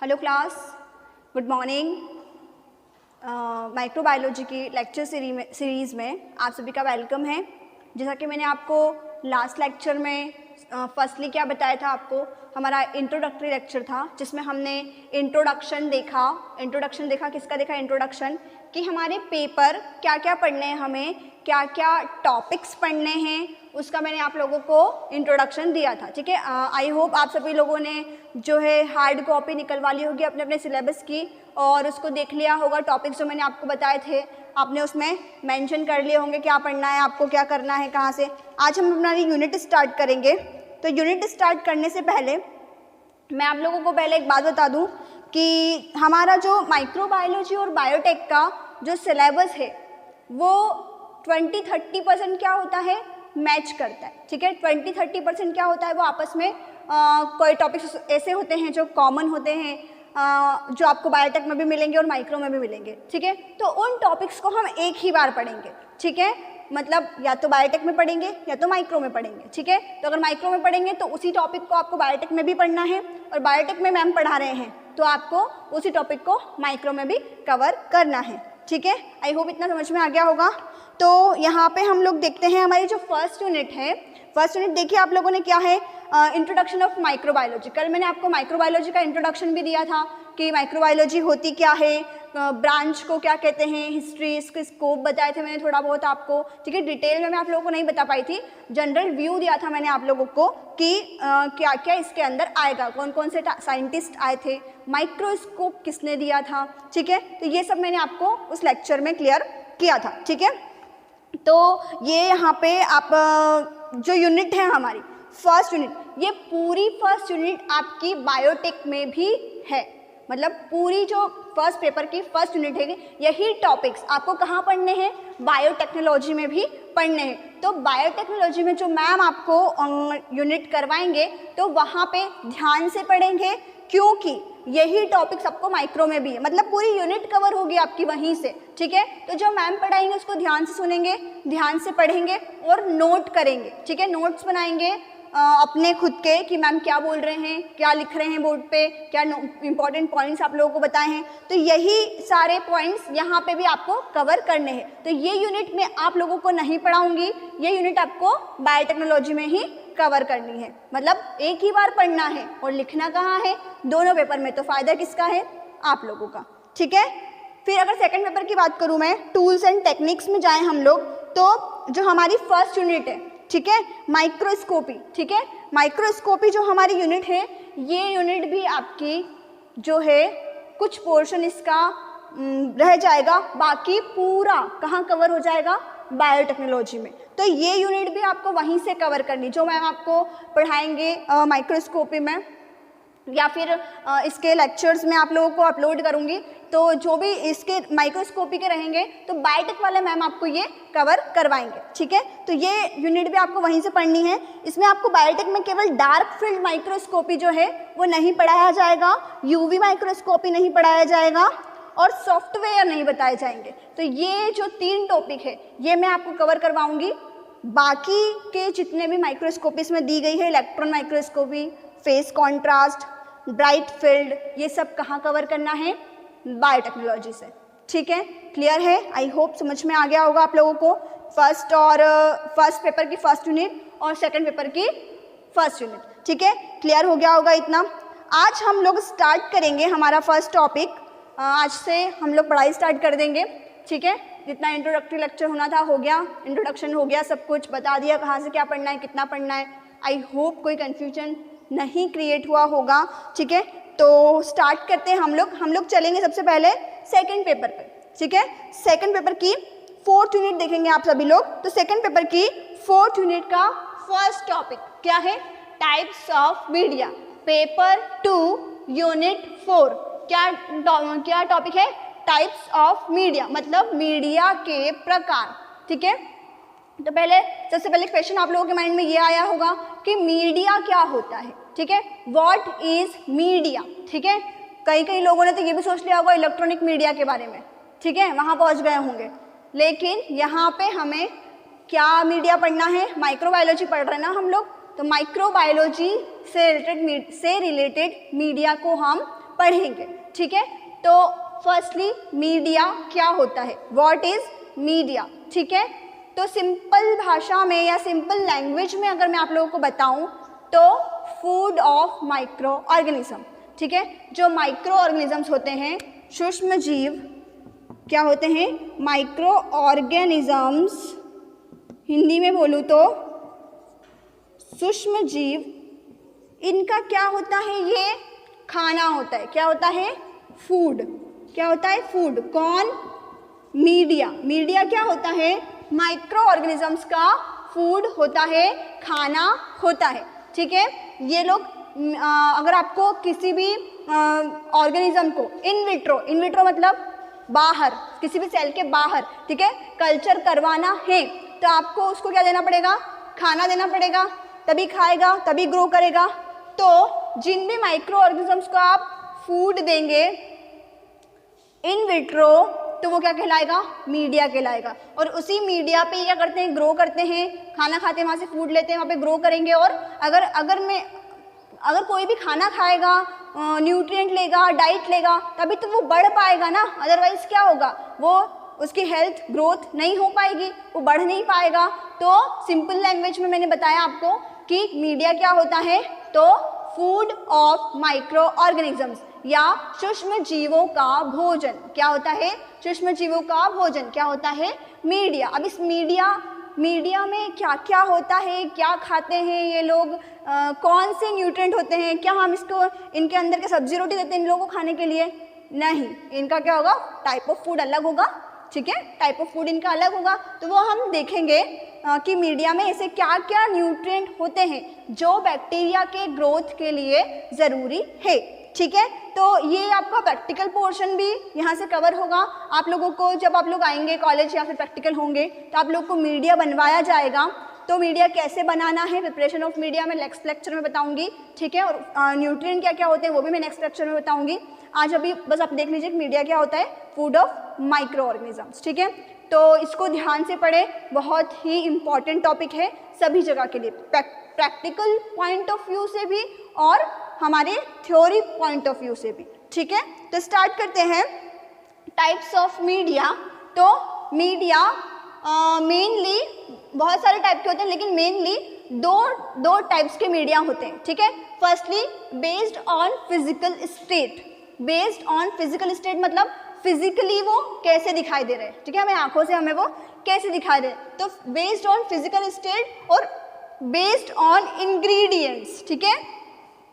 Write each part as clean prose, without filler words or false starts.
Hello class, good morning. Microbiology की lecture series में आप सभी का वेलकम है। जैसा कि मैंने आपको लास्ट लेक्चर में फर्स्टली क्या बताया था, आपको हमारा इंट्रोडक्टरी लेक्चर था जिसमें हमने इंट्रोडक्शन देखा। किसका देखा? इंट्रोडक्शन, कि हमारे पेपर क्या क्या पढ़ने हैं, हमें क्या क्या टॉपिक्स पढ़ने हैं, उसका मैंने आप लोगों को इंट्रोडक्शन दिया था। ठीक है, आई होप आप सभी लोगों ने जो है हार्ड कॉपी निकलवा ली होगी अपने अपने सिलेबस की और उसको देख लिया होगा। टॉपिक्स जो मैंने आपको बताए थे आपने उसमें मेंशन कर लिए होंगे, क्या पढ़ना है, आपको क्या करना है, कहाँ से। आज हम अपना यूनिट स्टार्ट करेंगे। तो यूनिट स्टार्ट करने से पहले मैं आप लोगों को पहले एक बात बता दूं कि हमारा जो माइक्रोबायोलॉजी और बायोटेक का जो सिलेबस है वो 20-30% क्या होता है, मैच करता है। ठीक है, 20-30% क्या होता है, वो आपस में कोई टॉपिक्स ऐसे होते हैं जो कॉमन होते हैं, जो आपको बायोटेक में भी मिलेंगे और माइक्रो में भी मिलेंगे। ठीक है, तो उन टॉपिक्स को हम एक ही बार पढ़ेंगे। ठीक है, मतलब या तो बायोटेक में पढ़ेंगे या तो माइक्रो में पढ़ेंगे। ठीक है, तो अगर माइक्रो में पढ़ेंगे तो उसी टॉपिक को आपको बायोटेक में भी पढ़ना है, और बायोटेक में मैम पढ़ा रहे हैं तो आपको उसी टॉपिक को माइक्रो में भी कवर करना है। ठीक है, आई होप इतना समझ में आ गया होगा। तो यहाँ पे हम लोग देखते हैं हमारी जो फर्स्ट यूनिट है। फर्स्ट यूनिट देखिए आप लोगों ने क्या है, इंट्रोडक्शन ऑफ माइक्रोबायोलॉजी। कल मैंने आपको माइक्रोबायोलॉजी का इंट्रोडक्शन भी दिया था कि माइक्रोबायोलॉजी होती क्या है, ब्रांच को क्या कहते हैं, हिस्ट्री, इसके स्कोप बताए थे मैंने थोड़ा बहुत आपको। ठीक है, डिटेल में मैं आप लोगों को नहीं बता पाई थी, जनरल व्यू दिया था मैंने आप लोगों को कि क्या क्या इसके अंदर आएगा, कौन कौन से साइंटिस्ट आए थे, माइक्रोस्कोप किसने दिया था। ठीक है, तो ये सब मैंने आपको उस लेक्चर में क्लियर किया था। ठीक है, तो ये यहाँ पे आप जो यूनिट है हमारी फर्स्ट यूनिट, ये पूरी फर्स्ट यूनिट आपकी बायोटेक में भी है। मतलब पूरी जो फर्स्ट पेपर की फर्स्ट यूनिट है, यही टॉपिक्स आपको कहाँ पढ़ने हैं, बायोटेक्नोलॉजी में भी पढ़ने हैं। तो बायोटेक्नोलॉजी में जो मैम आपको यूनिट करवाएंगे तो वहाँ पे ध्यान से पढ़ेंगे, क्योंकि यही टॉपिक्स आपको माइक्रो में भी है। मतलब पूरी यूनिट कवर होगी आपकी वहीं से। ठीक है, तो जो मैम पढ़ाएंगे उसको ध्यान से सुनेंगे, ध्यान से पढ़ेंगे और नोट करेंगे। ठीक है, नोट्स बनाएंगे अपने खुद के कि मैम क्या बोल रहे हैं, क्या लिख रहे हैं बोर्ड पे, क्या इंपॉर्टेंट पॉइंट्स आप लोगों को बताए हैं। तो यही सारे पॉइंट्स यहाँ पे भी आपको कवर करने हैं। तो ये यूनिट में आप लोगों को नहीं पढ़ाऊंगी, ये यूनिट आपको बायोटेक्नोलॉजी में ही कवर करनी है। मतलब एक ही बार पढ़ना है और लिखना कहाँ है, दोनों पेपर में। तो फायदा किसका है, आप लोगों का। ठीक है, फिर अगर सेकंड पेपर की बात करूँ मैं, टूल्स एंड टेक्निक्स में जाएं हम लोग, तो जो हमारी फर्स्ट यूनिट है, ठीक है, माइक्रोस्कोपी। ठीक है, माइक्रोस्कोपी जो हमारी यूनिट है, ये यूनिट भी आपकी जो है कुछ पोर्शन इसका रह जाएगा, बाकी पूरा कहाँ कवर हो जाएगा, बायोटेक्नोलॉजी में। तो ये यूनिट भी आपको वहीं से कवर करनी, जो मैम आपको पढ़ाएंगे माइक्रोस्कोपी में, या फिर इसके लेक्चर्स में आप लोगों को अपलोड करूंगी। तो जो भी इसके माइक्रोस्कोपी के रहेंगे तो बायोटेक वाले मैम आपको ये कवर करवाएंगे। ठीक है, तो ये यूनिट भी आपको वहीं से पढ़नी है। इसमें आपको बायोटेक में केवल डार्क फील्ड माइक्रोस्कोपी जो है वो नहीं पढ़ाया जाएगा, यूवी माइक्रोस्कोपी नहीं पढ़ाया जाएगा और सॉफ्टवेयर नहीं बताए जाएंगे। तो ये जो 3 टॉपिक है ये मैं आपको कवर करवाऊंगी। बाकी के जितने भी माइक्रोस्कोपी इसमें दी गई है, electron microscopy, face contrast, bright field, ये सब कहाँ कवर करना है, बायोटेक्नोलॉजी से। ठीक है, क्लियर है? आई होप समझ में आ गया होगा आप लोगों को फर्स्ट पेपर की फर्स्ट यूनिट और सेकंड पेपर की फर्स्ट यूनिट। ठीक है, क्लियर हो गया होगा इतना। आज हम लोग स्टार्ट करेंगे हमारा फर्स्ट टॉपिक। आज से हम लोग पढ़ाई स्टार्ट कर देंगे। ठीक है, जितना इंट्रोडक्टरी लेक्चर होना था हो गया, इंट्रोडक्शन हो गया, सब कुछ बता दिया कहाँ से क्या पढ़ना है, कितना पढ़ना है। आई होप कोई कन्फ्यूजन नहीं क्रिएट हुआ होगा। ठीक है, तो स्टार्ट करते हैं हम लोग चलेंगे सबसे पहले सेकंड पेपर पे। ठीक है, सेकंड पेपर की फोर्थ यूनिट देखेंगे आप सभी लोग। तो सेकंड पेपर की फोर्थ यूनिट का फर्स्ट टॉपिक क्या है, types of media, paper 2 unit 4। क्या टॉपिक है, टाइप्स ऑफ मीडिया, मतलब मीडिया के प्रकार। ठीक है, तो सबसे पहले क्वेश्चन आप लोगों के माइंड में ये आया होगा कि मीडिया क्या होता है। ठीक है, व्हाट इज मीडिया। ठीक है, कई लोगों ने तो ये भी सोच लिया होगा इलेक्ट्रॉनिक मीडिया के बारे में। ठीक है, वहाँ पहुँच गए होंगे, लेकिन यहाँ पे हमें क्या मीडिया पढ़ना है, माइक्रोबायोलॉजी पढ़ रहे हैं ना हम लोग, तो माइक्रोबायोलॉजी से रिलेटेड मीडिया को हम पढ़ेंगे, ठीक है। तो फर्स्टली मीडिया क्या होता है, व्हाट इज मीडिया, ठीक है। तो सिंपल भाषा में या सिंपल लैंग्वेज में अगर मैं आप लोगों को बताऊं तो फूड ऑफ माइक्रो ऑर्गेनिज्म, ठीक है। जो माइक्रो ऑर्गेनिजम्स होते हैं, सूक्ष्म जीव क्या होते हैं, माइक्रो ऑर्गेनिजम्स, हिंदी में बोलूँ तो सूक्ष्म जीव, इनका क्या होता है, ये खाना होता है। क्या होता है, फूड। क्या होता है, फूड। कौन, मीडिया। मीडिया क्या होता है, माइक्रो ऑर्गेनिजम्स का फूड होता है, खाना होता है, ठीक है। ये लोग अगर आपको किसी भी ऑर्गेनिज्म को इन विट्रो मतलब बाहर, किसी भी सेल के बाहर, ठीक है, कल्चर करवाना है तो आपको उसको क्या देना पड़ेगा, खाना देना पड़ेगा, तभी खाएगा, तभी ग्रो करेगा। तो जिन भी माइक्रो ऑर्गेनिजम्स को आप फूड देंगे इन विट्रो तो वो क्या कहलाएगा, मीडिया कहलाएगा। और उसी मीडिया पे क्या करते हैं, ग्रो करते हैं, खाना खाते हैं, वहाँ से फूड लेते हैं, वहाँ पे ग्रो करेंगे। और अगर कोई भी खाना खाएगा, न्यूट्रिएंट लेगा, डाइट लेगा, तभी तो वो बढ़ पाएगा ना, अदरवाइज क्या होगा, वो उसकी हेल्थ ग्रोथ नहीं हो पाएगी, वो बढ़ नहीं पाएगा। तो सिंपल लैंग्वेज में मैंने बताया आपको कि मीडिया क्या होता है, तो फूड ऑफ माइक्रो ऑर्गेनिजम्स या सूक्ष्म जीवों का भोजन। क्या होता है, सूक्ष्म जीवों का भोजन क्या होता है, मीडिया। अब इस मीडिया में क्या क्या होता है, क्या खाते हैं ये लोग, कौन से न्यूट्रिएंट होते हैं, क्या हम इसको इनके अंदर के सब्जी रोटी देते हैं इन लोगों को खाने के लिए, नहीं। इनका क्या होगा, टाइप ऑफ फूड अलग होगा, ठीक है, टाइप ऑफ फूड इनका अलग होगा। तो वो हम देखेंगे कि मीडिया में ऐसे क्या क्या न्यूट्रिएंट होते हैं जो बैक्टीरिया के ग्रोथ के लिए ज़रूरी है, ठीक है। तो ये आपका प्रैक्टिकल पोर्शन भी यहाँ से कवर होगा। आप लोगों को जब आप लोग आएंगे कॉलेज या फिर प्रैक्टिकल होंगे तो आप लोग को मीडिया बनवाया जाएगा। तो मीडिया कैसे बनाना है, प्रिपरेशन ऑफ मीडिया में नेक्स्ट लेक्चर में बताऊंगी, ठीक है। और न्यूट्रिएंट क्या क्या होते हैं वो भी मैं नेक्स्ट लेक्चर में बताऊंगी। आज अभी बस आप देख लीजिए मीडिया क्या होता है, फूड ऑफ माइक्रो ऑर्गेनिजम्स, ठीक है। तो इसको ध्यान से पढ़ें, बहुत ही इम्पॉर्टेंट टॉपिक है सभी जगह के लिए, प्रैक्टिकल पॉइंट ऑफ व्यू से भी और हमारे थ्योरी पॉइंट ऑफ व्यू से भी, ठीक है। तो स्टार्ट करते हैं टाइप्स ऑफ मीडिया। तो मीडिया मेनली बहुत सारे टाइप के होते हैं, लेकिन मेनली दो टाइप्स के मीडिया होते हैं, ठीक है। Firstly based on physical state. Based on physical state मतलब फिजिकली वो कैसे दिखाई दे रहे हैं, ठीक है, हमें आंखों से हमें वो कैसे दिखाई दे रहे हैं। तो बेस्ड ऑन फिजिकल स्टेट और बेस्ड ऑन इंग्रेडिएंट्स, ठीक है,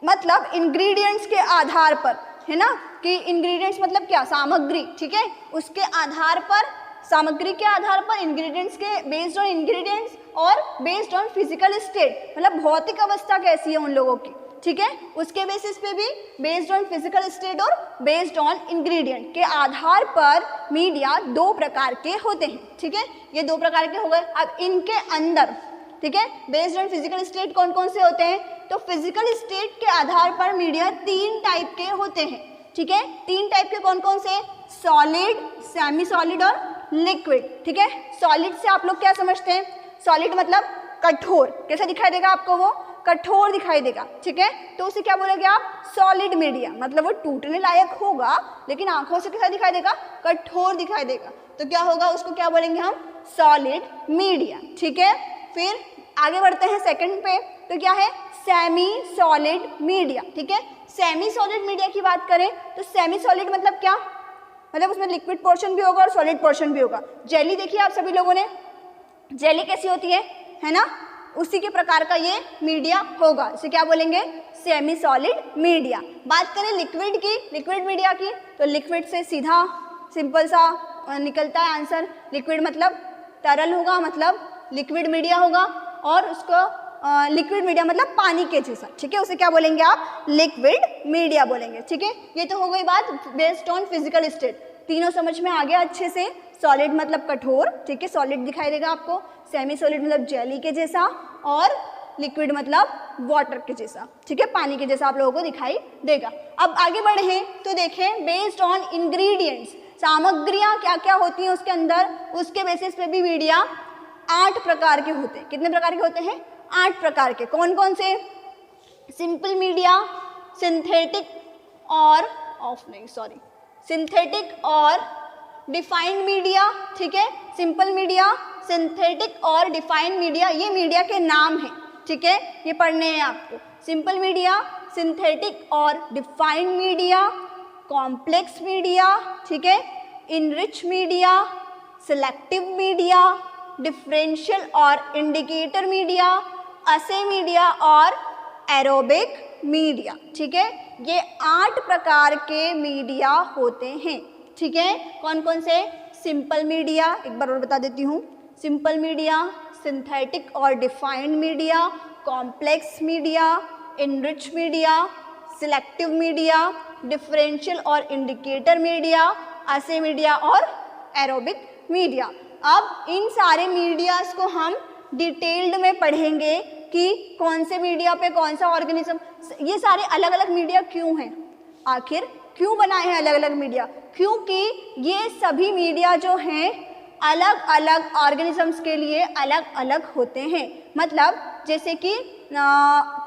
मतलब इंग्रेडिएंट्स के आधार पर, है ना, कि इंग्रेडिएंट्स मतलब क्या, सामग्री, ठीक है, उसके आधार पर, सामग्री के आधार पर इंग्रेडिएंट्स के, बेस्ड ऑन इंग्रेडिएंट्स और बेस्ड ऑन फिजिकल स्टेट मतलब भौतिक अवस्था कैसी है उन लोगों की, ठीक है, उसके बेसिस पे भी बेस्ड ऑन फिजिकल स्टेट और बेस्ड ऑन इंग्रेडिएंट के आधार पर मीडिया दो प्रकार के होते हैं, ठीक है। ये दो प्रकार के हो गए। अब इनके अंदर, ठीक है, बेस्ड ऑन फिजिकल स्टेट कौन कौन से होते हैं, तो फिजिकल स्टेट के आधार पर मीडिया तीन टाइप के होते हैं, ठीक है। तीन टाइप के कौन कौन से, सॉलिड, सेमी सॉलिड और लिक्विड, ठीक है। सॉलिड से आप लोग क्या समझते हैं, सॉलिड मतलब कठोर, कैसे दिखाई देगा आपको, वो कठोर दिखाई देगा, ठीक है। तो उसे क्या बोलोगे आप, सॉलिड मीडिया, मतलब वो टूटने लायक होगा लेकिन आंखों से कैसा दिखाई देगा, कठोर दिखाई देगा। तो क्या होगा, उसको क्या बोलेंगे हम, सॉलिड मीडिया, ठीक है। फिर आगे बढ़ते हैं सेकंड पे, तो क्या है, सेमी सॉलिड मीडिया, ठीक है। सेमी सॉलिड मीडिया की बात करें तो सेमी सॉलिड मतलब क्या, मतलब उसमें लिक्विड पोर्शन भी होगा और सॉलिड पोर्शन भी होगा। जेली देखिए आप सभी लोगों ने, जेली कैसी होती है ना, उसी के प्रकार का ये मीडिया होगा, इसे क्या बोलेंगे, सेमी सॉलिड मीडिया। बात करें लिक्विड की, लिक्विड मीडिया की, तो लिक्विड से सीधा सिंपल सा निकलता है आंसर, लिक्विड मतलब तरल होगा, मतलब लिक्विड मीडिया होगा, और उसको लिक्विड मीडिया मतलब पानी के जैसा, ठीक है, उसे क्या बोलेंगे आप, लिक्विड मीडिया बोलेंगे, ठीक है। ये तो हो गई बात बेस्ड ऑन फिजिकल स्टेट, तीनों समझ में आ गया अच्छे से। सॉलिड मतलब कठोर, ठीक है, सॉलिड दिखाई देगा आपको, सेमी सॉलिड मतलब जेली के जैसा, और लिक्विड मतलब वाटर के जैसा, ठीक है, पानी के जैसा आप लोगों को दिखाई देगा। अब आगे बढ़े हैं तो देखें बेस्ड ऑन इंग्रेडिएंट्स, सामग्रियां क्या क्या होती हैं उसके अंदर, उसके बेसिस पे भी मीडिया 8 प्रकार के होते हैं। कितने प्रकार के होते हैं, 8 प्रकार के। कौन कौन से, सिंपल मीडिया, सिंथेटिक और ऑफ नहीं, सॉरी, सिंथेटिक और डिफाइंड मीडिया, ठीक है, सिंपल मीडिया, सिंथेटिक और डिफाइंड मीडिया, ये मीडिया के नाम हैं, ठीक है, ये पढ़ने हैं आपको। सिंपल मीडिया, सिंथेटिक और डिफाइंड मीडिया, कॉम्प्लेक्स मीडिया, ठीक है, enrich media, selective media, differential और इंडिकेटर मीडिया, असे मीडिया और एरोबिक मीडिया, ठीक है। ये 8 प्रकार के मीडिया होते हैं, ठीक है। कौन कौन से? सिंपल मीडिया, एक बार और बता देती हूँ, सिंपल मीडिया, सिंथेटिक और defined media, complex media, enrich media, selective media, differential और इंडिकेटर मीडिया, असे मीडिया और एरोबिक मीडिया। अब इन सारे मीडियाज को हम डिटेल्ड में पढ़ेंगे कि कौन से मीडिया पे कौन सा ऑर्गेनिज्म, ये सारे अलग अलग मीडिया क्यों हैं, आखिर क्यों बनाए हैं अलग अलग मीडिया? क्योंकि ये सभी मीडिया जो हैं अलग अलग ऑर्गेनिजम्स के लिए अलग अलग होते हैं। मतलब जैसे कि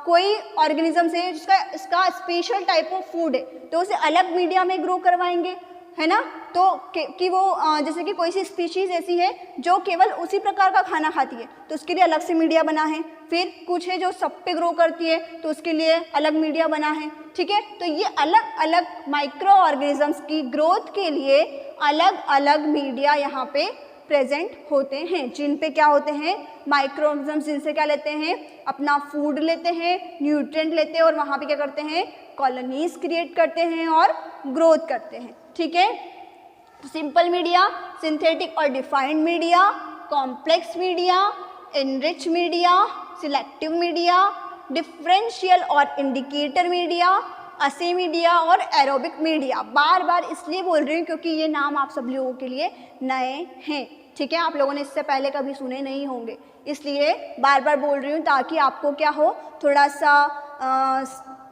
कोई ऑर्गेनिज्म से जिसका इसका स्पेशल टाइप ऑफ फूड है तो उसे अलग मीडिया में ग्रो करवाएंगे, है ना। तो कि वो जैसे कि कोई सी स्पीशीज़ ऐसी है जो केवल उसी प्रकार का खाना खाती है तो उसके लिए अलग से मीडिया बना है। फिर कुछ है जो सब पे ग्रो करती है तो उसके लिए अलग मीडिया बना है, ठीक है। तो ये अलग अलग माइक्रो ऑर्गेनिजम्स की ग्रोथ के लिए अलग अलग मीडिया यहाँ पे प्रेजेंट होते हैं, जिन पे क्या होते हैं, माइक्रो ऑर्गेनिजम्स, जिनसे क्या लेते हैं, अपना फूड लेते हैं, न्यूट्रिएंट लेते हैं और वहाँ पे क्या करते हैं, कॉलोनीज क्रिएट करते हैं और ग्रोथ करते हैं, ठीक है। सिंपल मीडिया, सिंथेटिक और defined media, complex media, enrich media, selective media, differential और इंडिकेटर मीडिया, असे मीडिया और एरोबिक मीडिया। बार बार इसलिए बोल रही हूँ क्योंकि ये नाम आप सब लोगों के लिए नए हैं, ठीक है। आप लोगों ने इससे पहले कभी सुने नहीं होंगे, इसलिए बार बार बोल रही हूँ ताकि आपको क्या हो, थोड़ा सा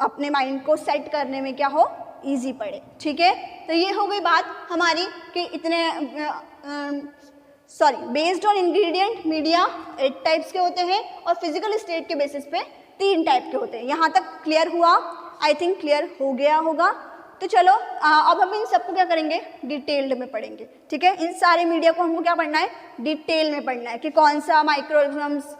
अपने माइंड को सेट करने में क्या हो, इजी पड़े, ठीक है। तो ये हो गई बात हमारी कि इतने based on ingredient media 8 types के होते हैं और फिजिकल स्टेट के बेसिस पे 3 टाइप के होते हैं। यहाँ तक क्लियर हुआ? आई थिंक क्लियर हो गया होगा। तो चलो अब हम इन सबको क्या करेंगे, डिटेल्ड में पढ़ेंगे, ठीक है। इन सारे मीडिया को हमको क्या पढ़ना है, डिटेल में पढ़ना है कि कौन सा माइक्रो ऑर्गेनिजम्स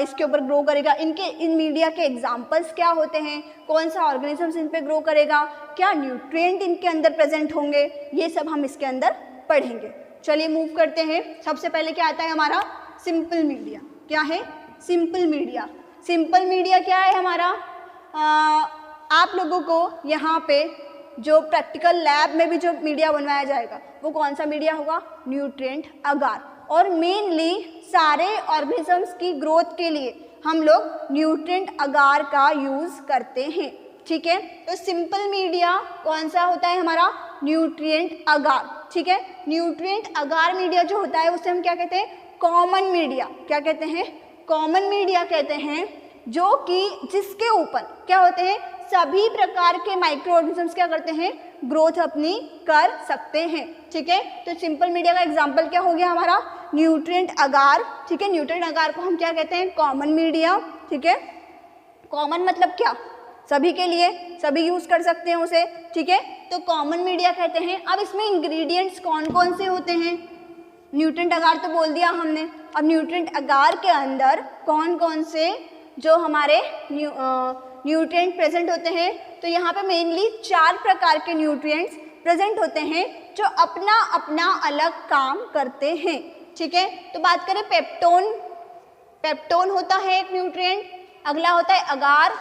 इसके ऊपर ग्रो करेगा, इन मीडिया के एग्जाम्पल्स क्या होते हैं, कौन सा ऑर्गेनिजम्स इन पे ग्रो करेगा, क्या न्यूट्रिएंट इनके अंदर प्रेजेंट होंगे, ये सब हम इसके अंदर पढ़ेंगे। चलिए मूव करते हैं। सबसे पहले क्या आता है हमारा, सिंपल मीडिया। क्या है सिंपल मीडिया? सिंपल मीडिया क्या है हमारा, आप लोगों को यहाँ पे जो प्रैक्टिकल लैब में भी जो मीडिया बनवाया जाएगा वो कौन सा मीडिया होगा, न्यूट्रिएंट अगार। और मेनली सारे ऑर्गेनिजम्स की ग्रोथ के लिए हम लोग न्यूट्रिएंट अगार का यूज़ करते हैं, ठीक है। तो सिंपल मीडिया कौन सा होता है हमारा, न्यूट्रिएंट अगार, ठीक है। न्यूट्रिएंट अगार मीडिया जो होता है उसे हम क्या कहते हैं, कॉमन मीडिया। क्या कहते हैं, कॉमन मीडिया कहते हैं, जो कि जिसके ऊपर क्या होते हैं, सभी प्रकार के माइक्रो ऑर्गेनिजम्स क्या करते हैं, ग्रोथ अपनी कर सकते हैं, ठीक है। तो सिंपल मीडिया का एग्जांपल क्या हो गया हमारा, न्यूट्रिएंट अगार, ठीक है। न्यूट्रिएंट अगार को हम क्या कहते हैं, कॉमन मीडिया, ठीक है। कॉमन मतलब क्या, सभी के लिए, सभी यूज कर सकते हैं उसे, ठीक है। तो कॉमन मीडिया कहते हैं। अब इसमें इंग्रेडिएंट्स कौन कौन से होते हैं, न्यूट्रिएंट अगार तो बोल दिया हमने। अब न्यूट्रिएंट अगार के अंदर कौन कौन से जो हमारे न्यूट्रिएंट प्रेजेंट होते हैं, तो यहाँ पे मेनली 4 प्रकार के न्यूट्रिएंट्स प्रेजेंट होते हैं जो अपना अपना अलग काम करते हैं, ठीक है। तो बात करें पेप्टोन, पेप्टोन होता है एक न्यूट्रिएंट। अगला होता है अगार,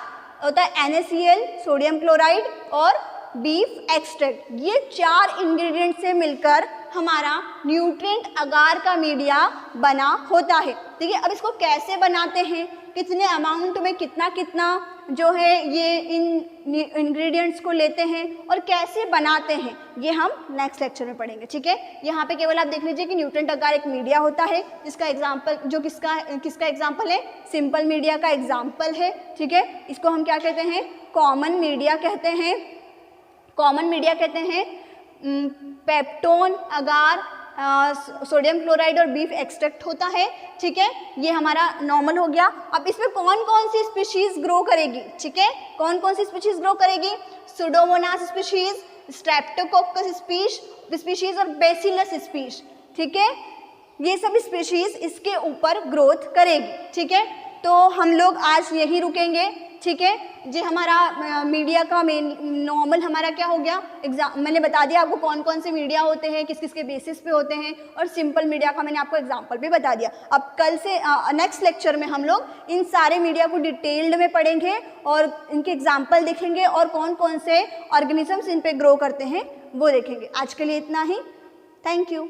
होता है NaCl, सोडियम क्लोराइड और बीफ एक्सट्रैक्ट। ये 4 इंग्रेडिएंट से मिलकर हमारा न्यूट्रिएंट अगार का मीडिया बना होता है, ठीक है। अब इसको कैसे बनाते हैं, कितने अमाउंट में कितना कितना जो है ये इन इंग्रेडिएंट्स को लेते हैं और कैसे बनाते हैं, ये हम नेक्स्ट लेक्चर में पढ़ेंगे, ठीक है। यहाँ पे केवल आप देख लीजिए कि न्यूट्रिएंट अगार एक मीडिया होता है जिसका एग्जाम्पल, जो किसका एग्जाम्पल है, सिंपल मीडिया का एग्जाम्पल है, ठीक है। इसको हम क्या कहते हैं, कॉमन मीडिया कहते हैं। कॉमन मीडिया कहते हैं पेप्टोन, अगार, सोडियम क्लोराइड और बीफ एक्सट्रैक्ट होता है, ठीक है। ये हमारा नॉर्मल हो गया। अब इसमें कौन कौन सी स्पीशीज ग्रो करेगी, ठीक है, कौन कौन सी स्पीशीज ग्रो करेगी, सुडोमोनास स्पीशीज, स्ट्रेप्टोकोकस स्पीशीज और बेसिलस स्पीश, ठीक है, ये सब स्पीशीज इसके ऊपर ग्रोथ करेगी, ठीक है। तो हम लोग आज यही रुकेंगे, ठीक है जी। हमारा मीडिया का मेन नॉर्मल हमारा क्या हो गया, मैंने बता दिया आपको कौन कौन से मीडिया होते हैं, किस किस के बेसिस पे होते हैं, और सिंपल मीडिया का मैंने आपको एग्जांपल भी बता दिया। अब कल से नेक्स्ट लेक्चर में हम लोग इन सारे मीडिया को डिटेल्ड में पढ़ेंगे और इनके एग्जाम्पल देखेंगे और कौन कौन से ऑर्गेनिजम्स इन पे ग्रो करते हैं वो देखेंगे। आज के लिए इतना ही, थैंक यू।